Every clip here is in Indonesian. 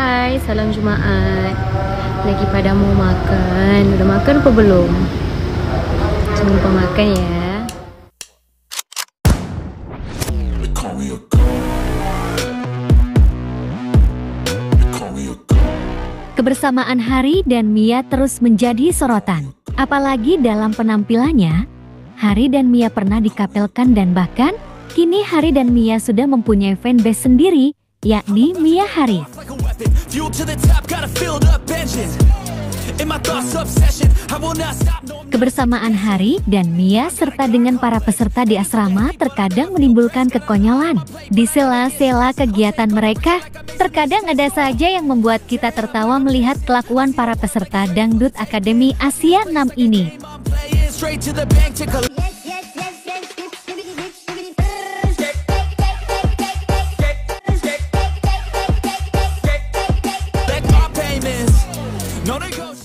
Hai, salam Jumaat. Lagi pada mau makan. Udah makan apa belum? Jangan lupa makan ya. Kebersamaan Harry dan Mia terus menjadi sorotan. Apalagi dalam penampilannya, Harry dan Mia pernah dikapelkan dan bahkan kini Harry dan Mia sudah mempunyai fanbase sendiri, yakni Mia Harry. Kebersamaan Harry dan Mia serta dengan para peserta di asrama terkadang menimbulkan kekonyolan. Di sela-sela kegiatan mereka, terkadang ada saja yang membuat kita tertawa melihat kelakuan para peserta Dangdut Akademi Asia 6 ini.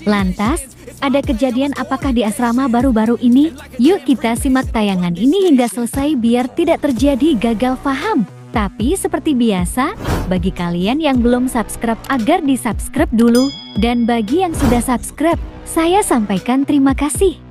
Lantas, ada kejadian apakah di asrama baru-baru ini? Yuk kita simak tayangan ini hingga selesai biar tidak terjadi gagal paham. Tapi seperti biasa, bagi kalian yang belum subscribe agar di-subscribe dulu. Dan bagi yang sudah subscribe, saya sampaikan terima kasih.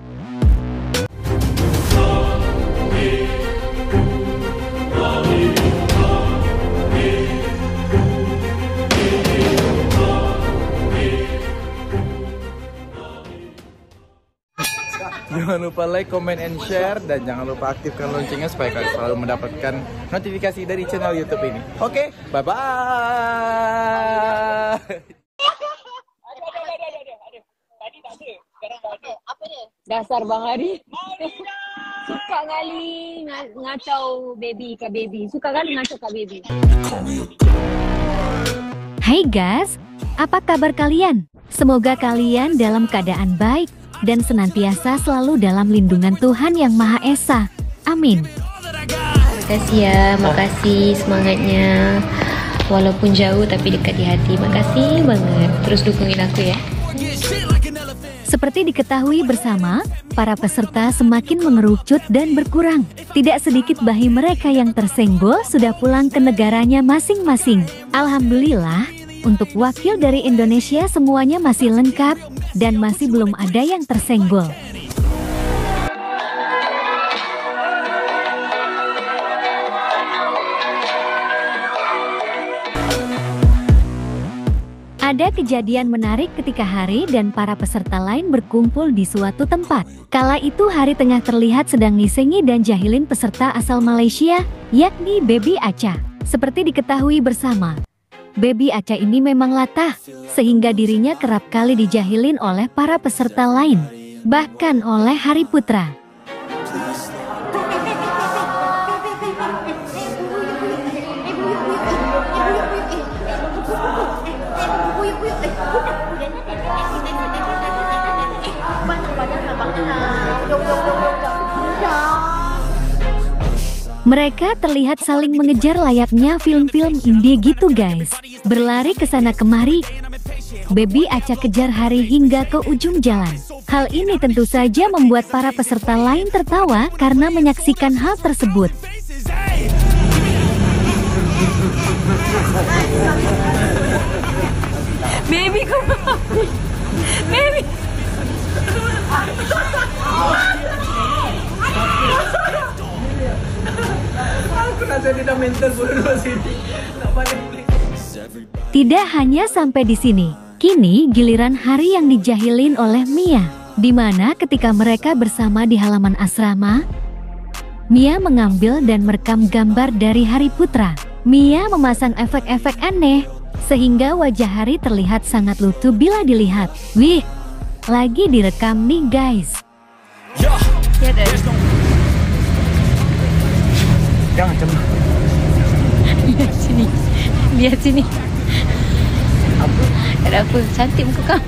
Jangan lupa like, comment, and share. Dan jangan lupa aktifkan loncengnya supaya kalian selalu mendapatkan notifikasi dari channel YouTube ini. Oke, bye-bye. Tadi tak ada, sekarang ada. Apa dia? Dasar Bang Hari. Suka kali ngacau baby ke baby. Suka kali ngacau ke baby. Hai guys, apa kabar kalian? Semoga kalian dalam keadaan baik dan senantiasa selalu dalam lindungan Tuhan Yang Maha Esa. Amin. Makasih ya, makasih semangatnya. Walaupun jauh tapi dekat di hati. Makasih banget. Terus dukungin aku ya. Seperti diketahui bersama, para peserta semakin mengerucut dan berkurang. Tidak sedikit bahi mereka yang tersenggol sudah pulang ke negaranya masing-masing. Alhamdulillah, untuk wakil dari Indonesia semuanya masih lengkap dan masih belum ada yang tersenggol. Ada kejadian menarik ketika Harry dan para peserta lain berkumpul di suatu tempat. Kala itu Harry tengah terlihat sedang ngisengi dan jahilin peserta asal Malaysia, yakni Baby Acha. Seperti diketahui bersama, Baby Acha ini memang latah, sehingga dirinya kerap kali dijahilin oleh para peserta lain, bahkan oleh Harry Putra. Mereka terlihat saling mengejar layaknya film-film Indie gitu guys. Berlari ke sana kemari. Baby Acha kejar Harry hingga ke ujung jalan. Hal ini tentu saja membuat para peserta lain tertawa karena menyaksikan hal tersebut. Baby ku. Baby. Tidak hanya sampai di sini. Kini giliran Harry yang dijahilin oleh Mia. Di mana ketika mereka bersama di halaman asrama, Mia mengambil dan merekam gambar dari Harry Putra. Mia memasang efek-efek aneh, sehingga wajah Harry terlihat sangat lucu bila dilihat. Wih, lagi direkam nih guys. Ya deh. Jangan cemah. Lihat sini. Lihat sini. Ada apa? Cantik muka kamu.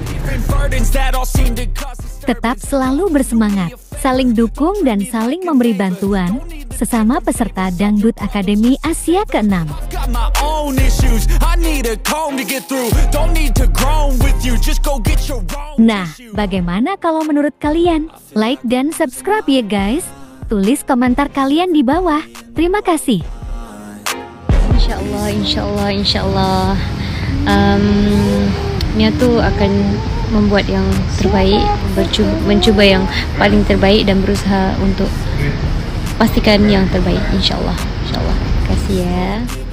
Tetap selalu bersemangat, saling dukung dan saling memberi bantuan sesama peserta Dangdut Akademi Asia ke-6. Nah, bagaimana kalau menurut kalian? Like dan subscribe ya guys. Tulis komentar kalian di bawah. Terima kasih. Insya Allah, insya Allah, insya Allah. Mia tu akan membuat yang terbaik, mencuba yang paling terbaik dan berusaha untuk pastikan yang terbaik, insyaAllah. Terima kasih ya.